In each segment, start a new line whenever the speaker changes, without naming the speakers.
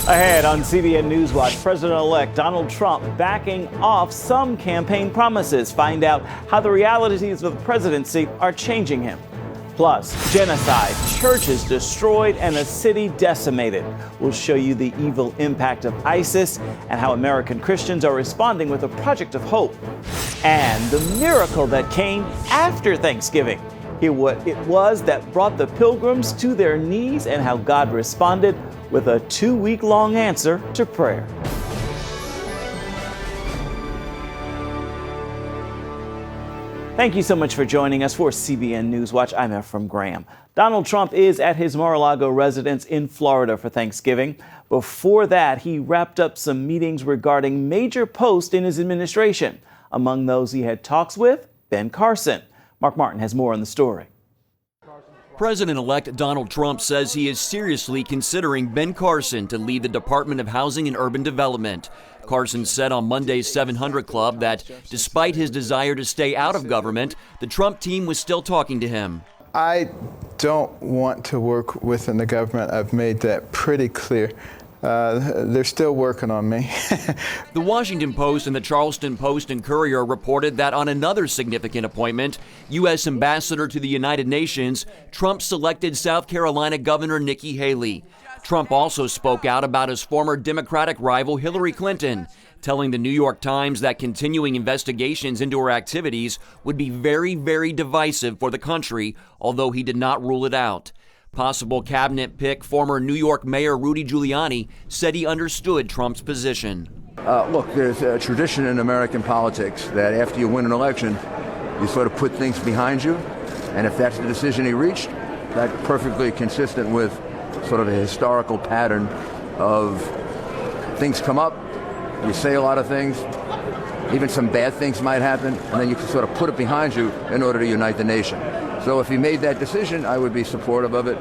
Ahead on CBN NewsWatch, President-elect Donald Trump backing off some campaign promises. Find out how the realities of the presidency are changing him. Plus, genocide, churches destroyed, and a city decimated. We'll show you the evil impact of ISIS and how American Christians are responding with a project of hope. And the miracle that came after Thanksgiving. Hear what it was that brought the pilgrims to their knees and how God responded with a 2-week-long answer to prayer. Thank you so much for joining us for CBN NewsWatch. I'm Ephraim Graham. Donald Trump is at his Mar-a-Lago residence in Florida for Thanksgiving. Before that, he wrapped up some meetings regarding major posts in his administration. Among those he had talks with, Ben Carson. Mark Martin has more on the story.
President-elect Donald Trump says he is seriously considering Ben Carson to lead the Department of Housing and Urban Development. Carson said on Monday's 700 Club that despite his desire to stay out of government, the Trump team was still talking to him.
I don't want to work within the government. I've made that pretty clear. They're still working on me.
The Washington Post and the Charleston Post and Courier reported that on another significant appointment, U.S. Ambassador to the United Nations, Trump selected South Carolina Governor Nikki Haley. Trump also spoke out about his former Democratic rival Hillary Clinton, telling the New York Times that continuing investigations into her activities would be very, very divisive for the country, although he did not rule it out. Possible cabinet pick former New York Mayor Rudy Giuliani said he understood Trump's position.
Look, there's a tradition in American politics that after you win an election, you sort of put things behind you. And if that's the decision he reached, that's perfectly consistent with sort of a historical pattern of things come up, you say a lot of things, even some bad things might happen, and then you can sort of put it behind you in order to unite the nation. So if he made that decision, I would be supportive of it.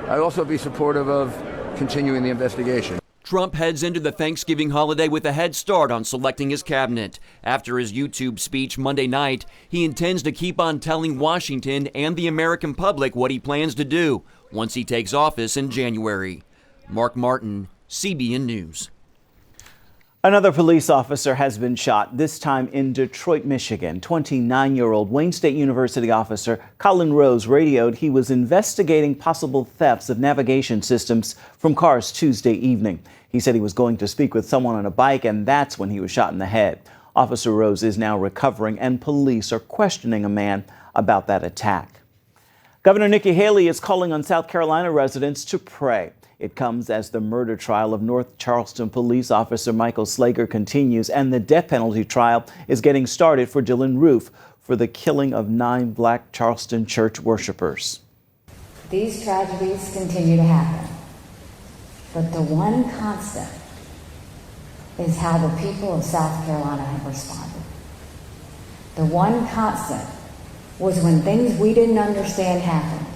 I'd also be supportive of continuing the investigation.
Trump heads into the Thanksgiving holiday with a head start on selecting his cabinet. After his YouTube speech Monday night, he intends to keep on telling Washington and the American public what he plans to do once he takes office in January. Mark Martin, CBN News.
Another police officer has been shot, this time in Detroit, Michigan. 29-year-old Wayne State University officer Colin Rose radioed he was investigating possible thefts of navigation systems from cars Tuesday evening. He said he was going to speak with someone on a bike, and that's when he was shot in the head. Officer Rose is now recovering, and police are questioning a man about that attack. Governor Nikki Haley is calling on South Carolina residents to pray. It comes as the murder trial of North Charleston police officer Michael Slager continues, and the death penalty trial is getting started for Dylan Roof for the killing of 9 black Charleston church worshipers.
These tragedies continue to happen, but the one constant is how the people of South Carolina have responded. The one constant was when things we didn't understand happened.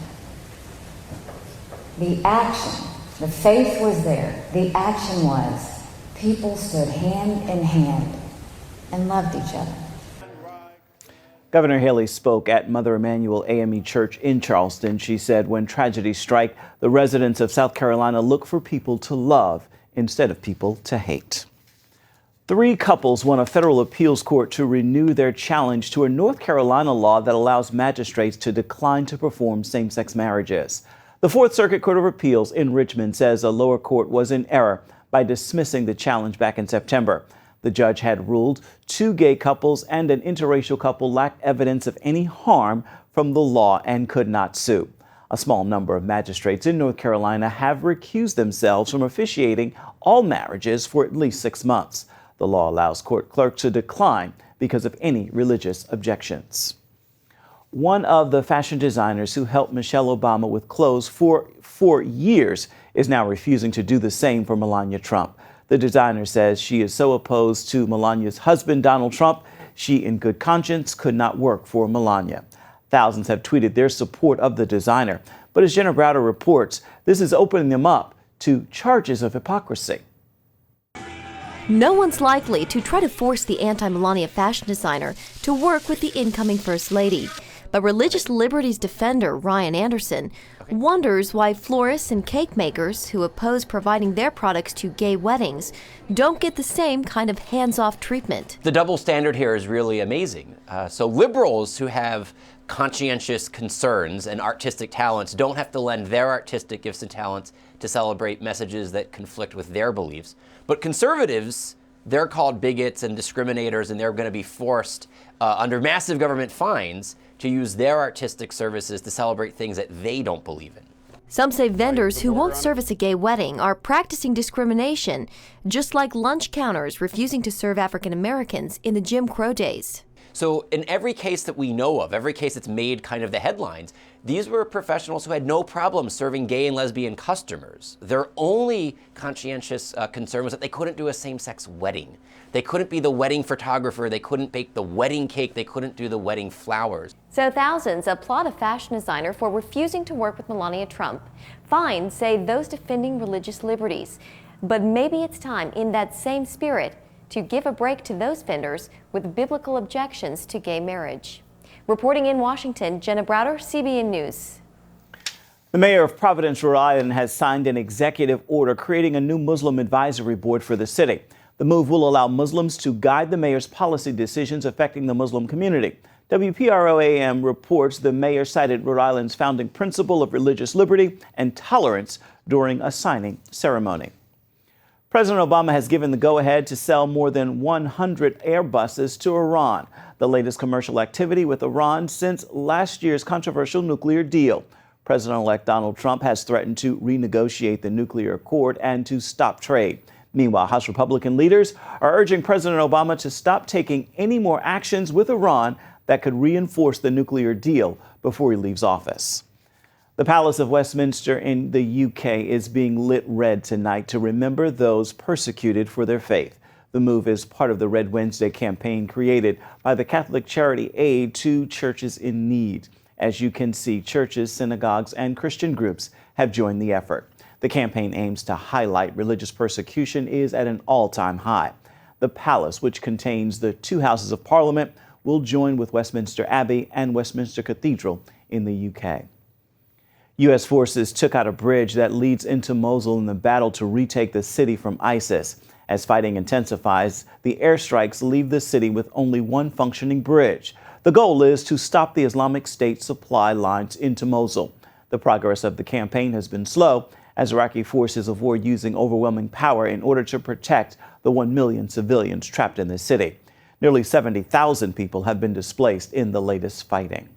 The action, the faith was there. The action was people stood hand in hand and loved each other.
Governor Haley spoke at Mother Emanuel AME Church in Charleston. She said when tragedies strike, the residents of South Carolina look for people to love instead of people to hate. 3 couples won a federal appeals court to renew their challenge to a North Carolina law that allows magistrates to decline to perform same-sex marriages. The Fourth Circuit Court of Appeals in Richmond says a lower court was in error by dismissing the challenge back in September. The judge had ruled 2 gay couples and an interracial couple lacked evidence of any harm from the law and could not sue. A small number of magistrates in North Carolina have recused themselves from officiating all marriages for at least 6 months. The law allows court clerks to decline because of any religious objections. One of the fashion designers who helped Michelle Obama with clothes for 4 years is now refusing to do the same for Melania Trump. The designer says she is so opposed to Melania's husband, Donald Trump, she in good conscience could not work for Melania. Thousands have tweeted their support of the designer. But as Jenna Browder reports, this is opening them up to charges of hypocrisy.
No one's likely to try to force the anti-Melania fashion designer to work with the incoming First Lady. But religious liberties defender Ryan Anderson wonders why florists and cake makers who oppose providing their products to gay weddings don't get the same kind of hands-off treatment.
The double standard here is really amazing. So liberals who have conscientious concerns and artistic talents don't have to lend their artistic gifts and talents to celebrate messages that conflict with their beliefs. But conservatives, they're called bigots and discriminators, and they're going to be forced under massive government fines to use their artistic services to celebrate things that they don't believe in.
Some say vendors who won't service a gay wedding are practicing discrimination, just like lunch counters refusing to serve African Americans in the Jim Crow days.
So in every case that we know of, every case that's made kind of the headlines, these were professionals who had no problem serving gay and lesbian customers. Their only conscientious concern was that they couldn't do a same-sex wedding. They couldn't be the wedding photographer, they couldn't bake the wedding cake, they couldn't do the wedding flowers.
So thousands applaud a fashion designer for refusing to work with Melania Trump. Fines say those defending religious liberties. But maybe it's time, in that same spirit, to give a break to those vendors with biblical objections to gay marriage. Reporting in Washington, Jenna Browder, CBN News.
The mayor of Providence, Rhode Island, has signed an executive order creating a new Muslim advisory board for the city. The move will allow Muslims to guide the mayor's policy decisions affecting the Muslim community. WPRO-AM reports the mayor cited Rhode Island's founding principle of religious liberty and tolerance during a signing ceremony. President Obama has given the go-ahead to sell more than 100 Airbuses to Iran, the latest commercial activity with Iran since last year's controversial nuclear deal. President-elect Donald Trump has threatened to renegotiate the nuclear accord and to stop trade. Meanwhile, House Republican leaders are urging President Obama to stop taking any more actions with Iran that could reinforce the nuclear deal before he leaves office. The Palace of Westminster in the UK is being lit red tonight to remember those persecuted for their faith. The move is part of the Red Wednesday campaign created by the Catholic charity Aid to Churches in Need. As you can see, churches, synagogues, and Christian groups have joined the effort. The campaign aims to highlight religious persecution is at an all-time high. The palace, which contains the two houses of Parliament, will join with Westminster Abbey and Westminster Cathedral in the UK. U.S. forces took out a bridge that leads into Mosul in the battle to retake the city from ISIS. As fighting intensifies, the airstrikes leave the city with only one functioning bridge. The goal is to stop the Islamic State supply lines into Mosul. The progress of the campaign has been slow as Iraqi forces avoid using overwhelming power in order to protect the 1 million civilians trapped in the city. Nearly 70,000 people have been displaced in the latest fighting.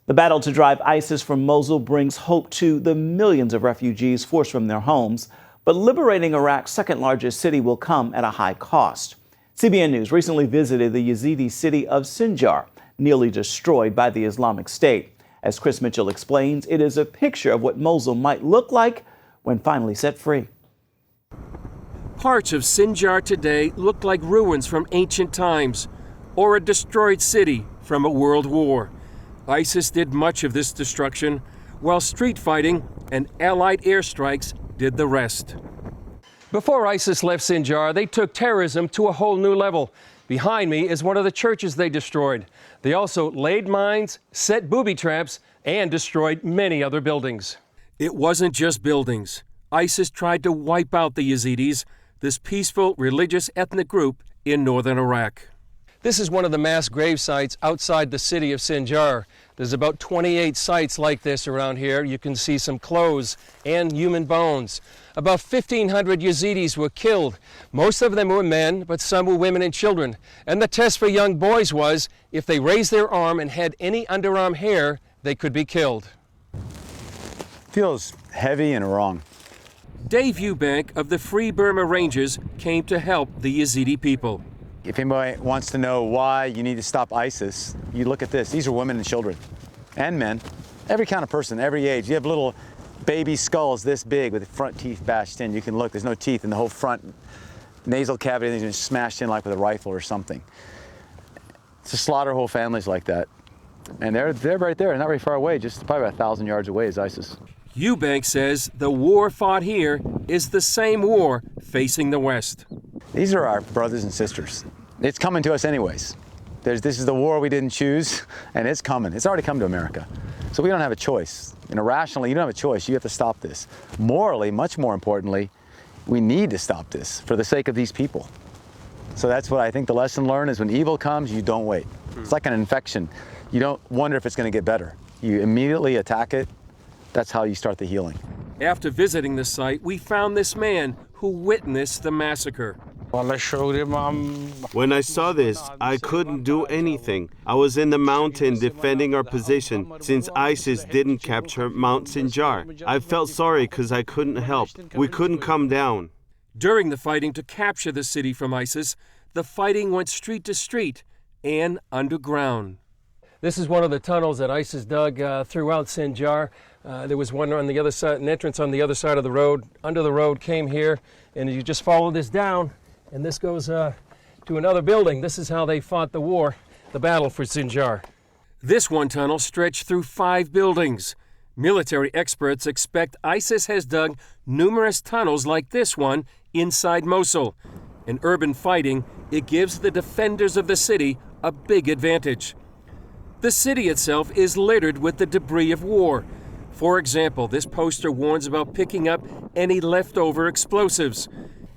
The battle to drive ISIS from Mosul brings hope to the millions of refugees forced from their homes, but liberating Iraq's second largest city will come at a high cost. CBN News recently visited the Yazidi city of Sinjar, nearly destroyed by the Islamic State. As Chris Mitchell explains, it is a picture of what Mosul might look like when finally set free.
Parts of Sinjar today look like ruins from ancient times or a destroyed city from a world war. ISIS did much of this destruction, while street fighting and Allied airstrikes did the rest. Before ISIS left Sinjar, they took terrorism to a whole new level. Behind me is one of the churches they destroyed. They also laid mines, set booby traps, and destroyed many other buildings. It wasn't just buildings. ISIS tried to wipe out the Yazidis, this peaceful religious ethnic group in northern Iraq. This is one of the mass grave sites outside the city of Sinjar. There's about 28 sites like this around here. You can see some clothes and human bones. About 1,500 Yazidis were killed. Most of them were men, but some were women and children. And the test for young boys was, if they raised their arm and had any underarm hair, they could be killed.
Feels heavy and wrong.
Dave Eubank of the Free Burma Rangers came to help the Yazidi people.
If anybody wants to know why you need to stop ISIS, you look at this. These are women and children and men, every kind of person, every age. You have little baby skulls this big with the front teeth bashed in. You can look, there's no teeth in the whole front nasal cavity. They're just smashed in like with a rifle or something. To slaughter whole families like that. And they're right there, not very far away, just probably about 1,000 yards away is ISIS.
Eubank says the war fought here is the same war facing the West.
These are our brothers and sisters. It's coming to us anyways. This is the war we didn't choose, and it's coming. It's already come to America. So we don't have a choice. Rationally, you don't have a choice. You have to stop this. Morally, much more importantly, we need to stop this for the sake of these people. So that's what I think the lesson learned is when evil comes, you don't wait. It's like an infection. You don't wonder if it's going to get better. You immediately attack it. That's how you start the healing.
After visiting the site, we found this man who witnessed the massacre.
When I saw this, I couldn't do anything. I was in the mountain defending our position since ISIS didn't capture Mount Sinjar. I felt sorry because I couldn't help. We couldn't come down.
During the fighting to capture the city from ISIS, the fighting went street to street and underground. This is one of the tunnels that ISIS dug throughout Sinjar. There was one on the other side, an entrance on the other side of the road. Under the road came here, and you just follow this down, and this goes to another building. This is how they fought the war, the battle for Sinjar. This one tunnel stretched through 5 buildings. Military experts expect ISIS has dug numerous tunnels like this one inside Mosul. In urban fighting, it gives the defenders of the city a big advantage. The city itself is littered with the debris of war. For example, this poster warns about picking up any leftover explosives.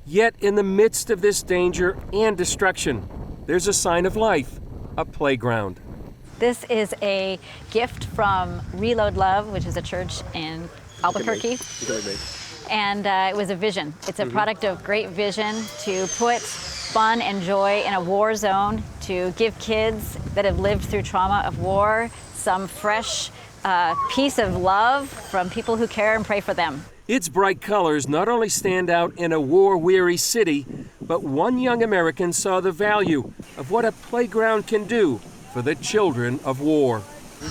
Yet in the midst of this danger and destruction, there's a sign of life, a playground.
This is a gift from Reload Love, which is a church in Albuquerque. And it was a vision. It's a product of great vision to put fun and joy in a war zone, to give kids that have lived through trauma of war some fresh piece of love from people who care and pray for them.
Its bright colors not only stand out in a war-weary city, but one young American saw the value of what a playground can do for the children of war.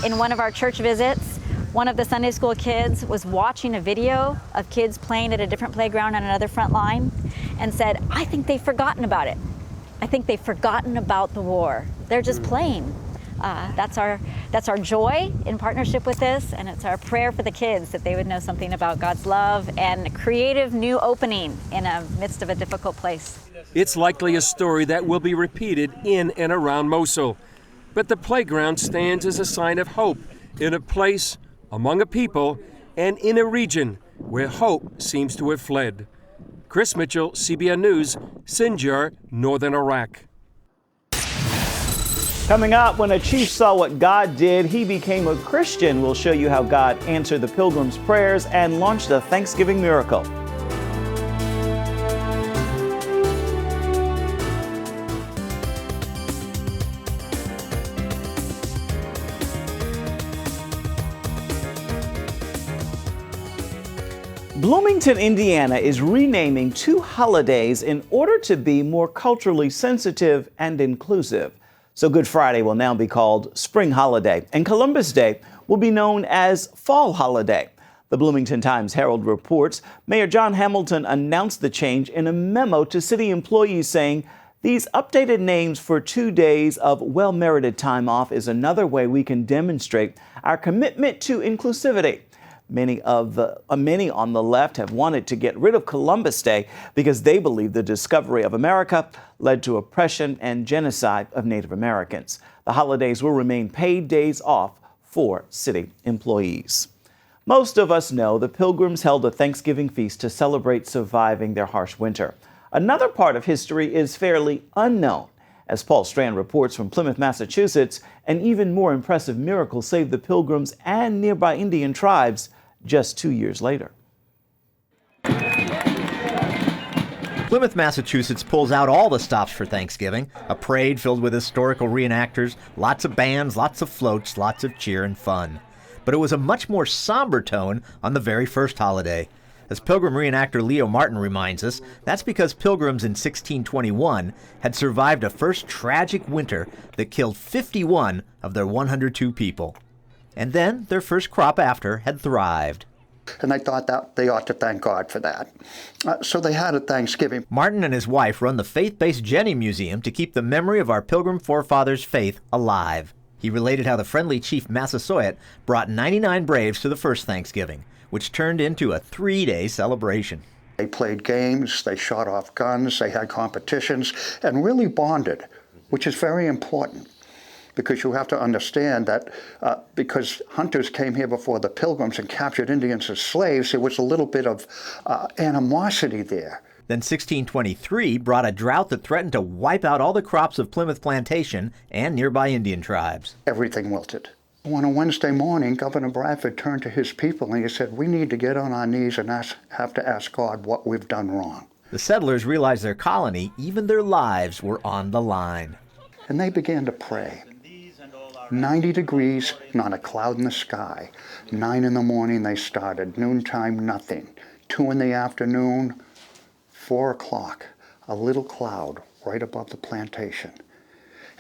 In one of our church visits, one of the Sunday school kids was watching a video of kids playing at a different playground on another front line and said, I think they've forgotten about it. I think they've forgotten about the war. They're just playing. That's our joy in partnership with this, and it's our prayer for the kids that they would know something about God's love and a creative new opening in the midst of a difficult place.
It's likely a story that will be repeated in and around Mosul. But the playground stands as a sign of hope in a place, among a people, and in a region where hope seems to have fled. Chris Mitchell, CBN News, Sinjar, northern Iraq.
Coming up, when a chief saw what God did, he became a Christian. We'll show you how God answered the pilgrims' prayers and launched a Thanksgiving miracle. Bloomington, Indiana is renaming 2 holidays in order to be more culturally sensitive and inclusive. So Good Friday will now be called Spring Holiday, and Columbus Day will be known as Fall Holiday. The Bloomington Times-Herald reports Mayor John Hamilton announced the change in a memo to city employees, saying, "These updated names for 2 days of well-merited time off is another way we can demonstrate our commitment to inclusivity." Many on the left have wanted to get rid of Columbus Day because they believe the discovery of America led to oppression and genocide of Native Americans. The holidays will remain paid days off for city employees. Most of us know the Pilgrims held a Thanksgiving feast to celebrate surviving their harsh winter. Another part of history is fairly unknown. As Paul Strand reports from Plymouth, Massachusetts, an even more impressive miracle saved the Pilgrims and nearby Indian tribes just 2 years later.
Plymouth, Massachusetts pulls out all the stops for Thanksgiving. A parade filled with historical reenactors, lots of bands, lots of floats, lots of cheer and fun. But it was a much more somber tone on the very first holiday. As Pilgrim reenactor Leo Martin reminds us, that's because Pilgrims in 1621 had survived a first tragic winter that killed 51 of their 102 people. And then their first crop after had thrived.
And I thought that they ought to thank God for that. So they had a Thanksgiving.
Martin and his wife run the faith-based Jenny Museum to keep the memory of our Pilgrim forefathers' faith alive. He related how the friendly Chief Massasoit brought 99 braves to the first Thanksgiving, which turned into a 3-day celebration.
They played games, they shot off guns, they had competitions, and really bonded, which is very important. because you have to understand that because hunters came here before the Pilgrims and captured Indians as slaves, there was a little bit of animosity there.
Then 1623 brought a drought that threatened to wipe out all the crops of Plymouth Plantation and nearby Indian tribes.
Everything wilted. On a Wednesday morning, Governor Bradford turned to his people and he said, we need to get on our knees and have to ask God what we've done wrong.
The settlers realized their colony, even their lives, were on the line.
And they began to pray. 90 degrees, not a cloud in the sky. 9 in the morning they started, noontime nothing. 2 in the afternoon, 4 o'clock, a little cloud right above the plantation.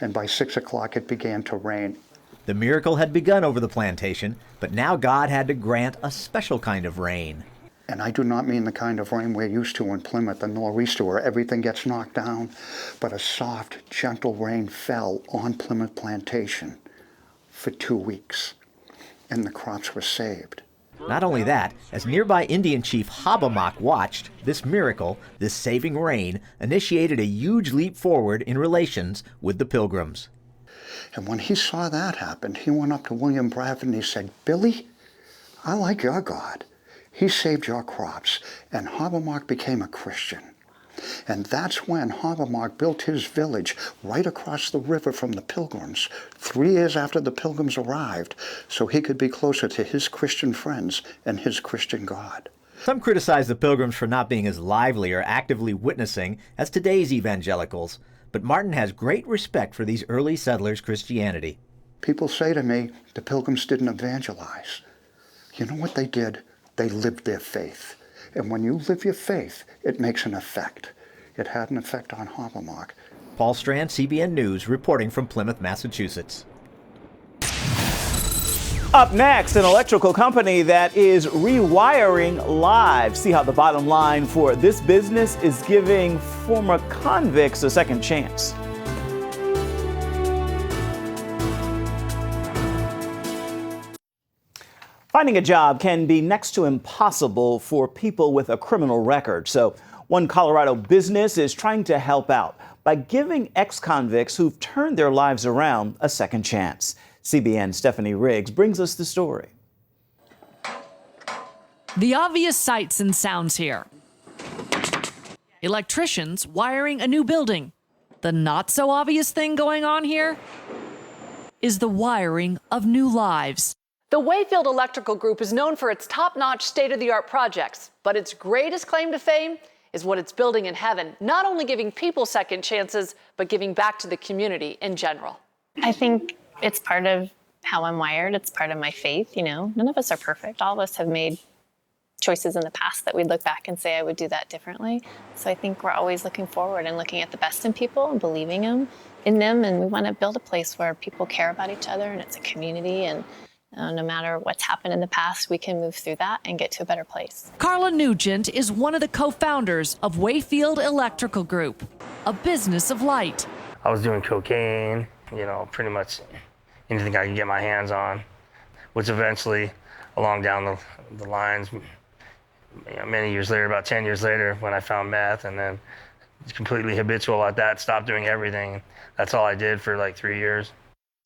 And by 6 o'clock it began to rain.
The miracle had begun over the plantation, but now God had to grant a special kind of rain.
And I do not mean the kind of rain we're used to in Plymouth, the nor'easter where everything gets knocked down, but a soft, gentle rain fell on Plymouth Plantation for 2 weeks, and the crops were saved.
Not only that, as nearby Indian chief Hobbamock watched, this miracle, this saving rain, initiated a huge leap forward in relations with the Pilgrims.
And when he saw that happen, he went up to William Bradford and he said, Billy, I like your God. He saved your crops, and Hobbamock became a Christian. And that's when Hobbamock built his village right across the river from the Pilgrims, 3 years after the Pilgrims arrived, so he could be closer to his Christian friends and his Christian God.
Some criticize the Pilgrims for not being as lively or actively witnessing as today's evangelicals, but Martin has great respect for these early settlers' Christianity.
People say to me, the Pilgrims didn't evangelize. You know what they did? They lived their faith. And when you live your faith, it makes an effect. It had an effect on Hobbamock.
Paul Strand, CBN News, reporting from Plymouth, Massachusetts.
Up next, an electrical company that is rewiring lives. See how the bottom line for this business is giving former convicts a second chance. Finding a job can be next to impossible for people with a criminal record. So one Colorado business is trying to help out by giving ex-convicts who've turned their lives around a second chance. CBN's Stephanie Riggs brings us the story.
The obvious sights and sounds here. Electricians wiring a new building. The not so obvious thing going on here is the wiring of new lives.
The Wayfield Electrical Group is known for its top-notch, state-of-the-art projects, but its greatest claim to fame is what it's building in heaven, not only giving people second chances, but giving back to the community in general.
I think it's part of how I'm wired. It's part of my faith, you know. None of us are perfect. All of us have made choices in the past that we'd look back and say, I would do that differently. So I think we're always looking forward and looking at the best in people and believing in them. And we want to build a place where people care about each other and it's a community. And no matter what's happened in the past, we can move through that and get to a better place.
Carla Nugent is one of the co-founders of Wayfield Electrical Group, a business of light.
I was doing cocaine, you know, pretty much anything I could get my hands on, which eventually, along down the lines, you know, many years later, about 10 years later, when I found meth, and then completely habitual at that, stopped doing everything. That's all I did for like 3 years.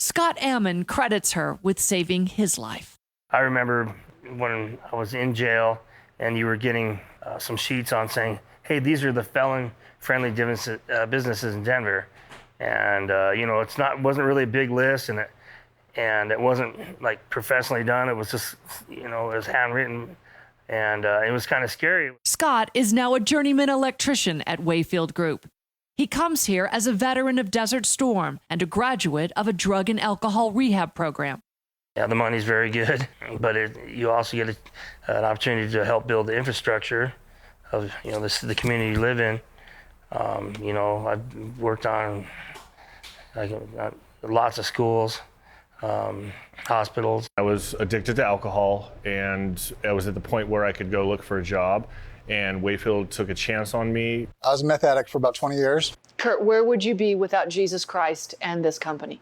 Scott Ammon credits her with saving his life.
I remember when I was in jail and you were getting some sheets on saying, hey, these are the felon-friendly businesses in Denver. And, you know, wasn't really a big list, and it wasn't like professionally done. It was just, you know, it was handwritten, and it was kind of scary.
Scott is now a journeyman electrician at Wayfield Group. He comes here as a veteran of Desert Storm and a graduate of a drug and alcohol rehab program.
Yeah, the money's very good, but you also get an opportunity to help build the infrastructure of, you know, the community you live in. You know, I've worked on lots of schools, hospitals.
I was addicted to alcohol, and I was at the point where I could go look for a job, and Wayfield took a chance on me.
I was a meth addict for about 20 years.
Kurt, where would you be without Jesus Christ and this company?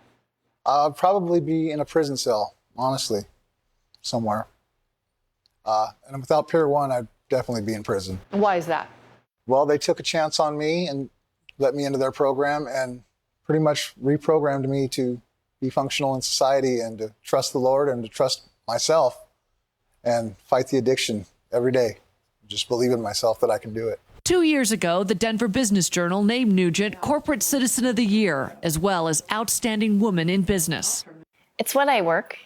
I'd probably be in a prison cell, honestly, somewhere. And without Pier 1, I'd definitely be in prison.
And why is that?
Well, they took a chance on me and let me into their program and pretty much reprogrammed me to be functional in society and to trust the Lord and to trust myself and fight the addiction every day. Just believe in myself that I can do it.
2 years ago, the Denver Business Journal named Nugent Corporate Citizen of the Year, as well as Outstanding Woman in Business.
It's what I work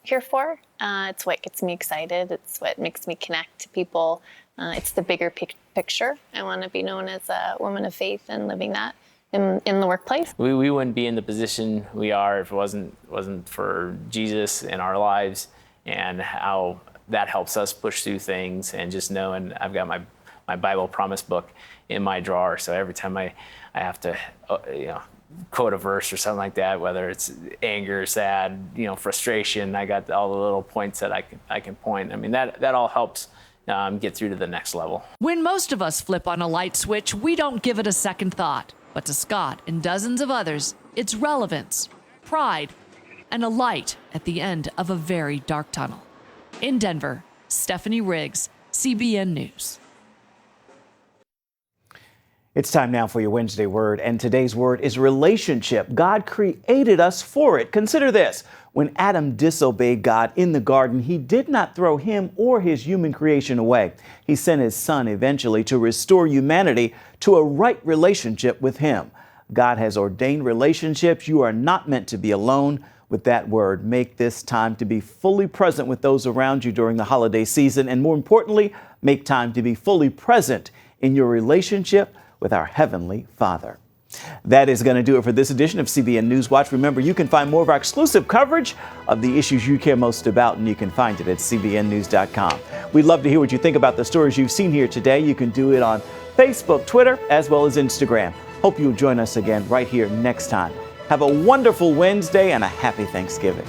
here for. It's what gets me excited. It's what makes me connect to people. It's the bigger picture. I want to be known as a woman of faith and living that in the workplace.
We wouldn't be in the position we are if it wasn't for Jesus in our lives and how that helps us push through things, and just knowing I've got my Bible promise book in my drawer. So every time I have to quote a verse or something like that, whether it's anger, sad, frustration, I got all the little points that I can point. I mean, that all helps get through to the next level.
When most of us flip on a light switch, we don't give it a second thought. But to Scott and dozens of others, it's relevance, pride, and a light at the end of a very dark tunnel. In Denver, Stephanie Riggs, CBN News.
It's time now for your Wednesday word, and today's word is relationship. God created us for it. Consider this. When Adam disobeyed God in the garden, he did not throw him or his human creation away. He sent his son eventually to restore humanity to a right relationship with him. God has ordained relationships. You are not meant to be alone. With that word, make this time to be fully present with those around you during the holiday season, and more importantly, make time to be fully present in your relationship with our Heavenly Father. That is going to do it for this edition of CBN NewsWatch. Remember, you can find more of our exclusive coverage of the issues you care most about, and you can find it at cbnnews.com. We'd love to hear what you think about the stories you've seen here today. You can do it on Facebook, Twitter, as well as Instagram. Hope you'll join us again right here next time. Have a wonderful Wednesday and a happy Thanksgiving.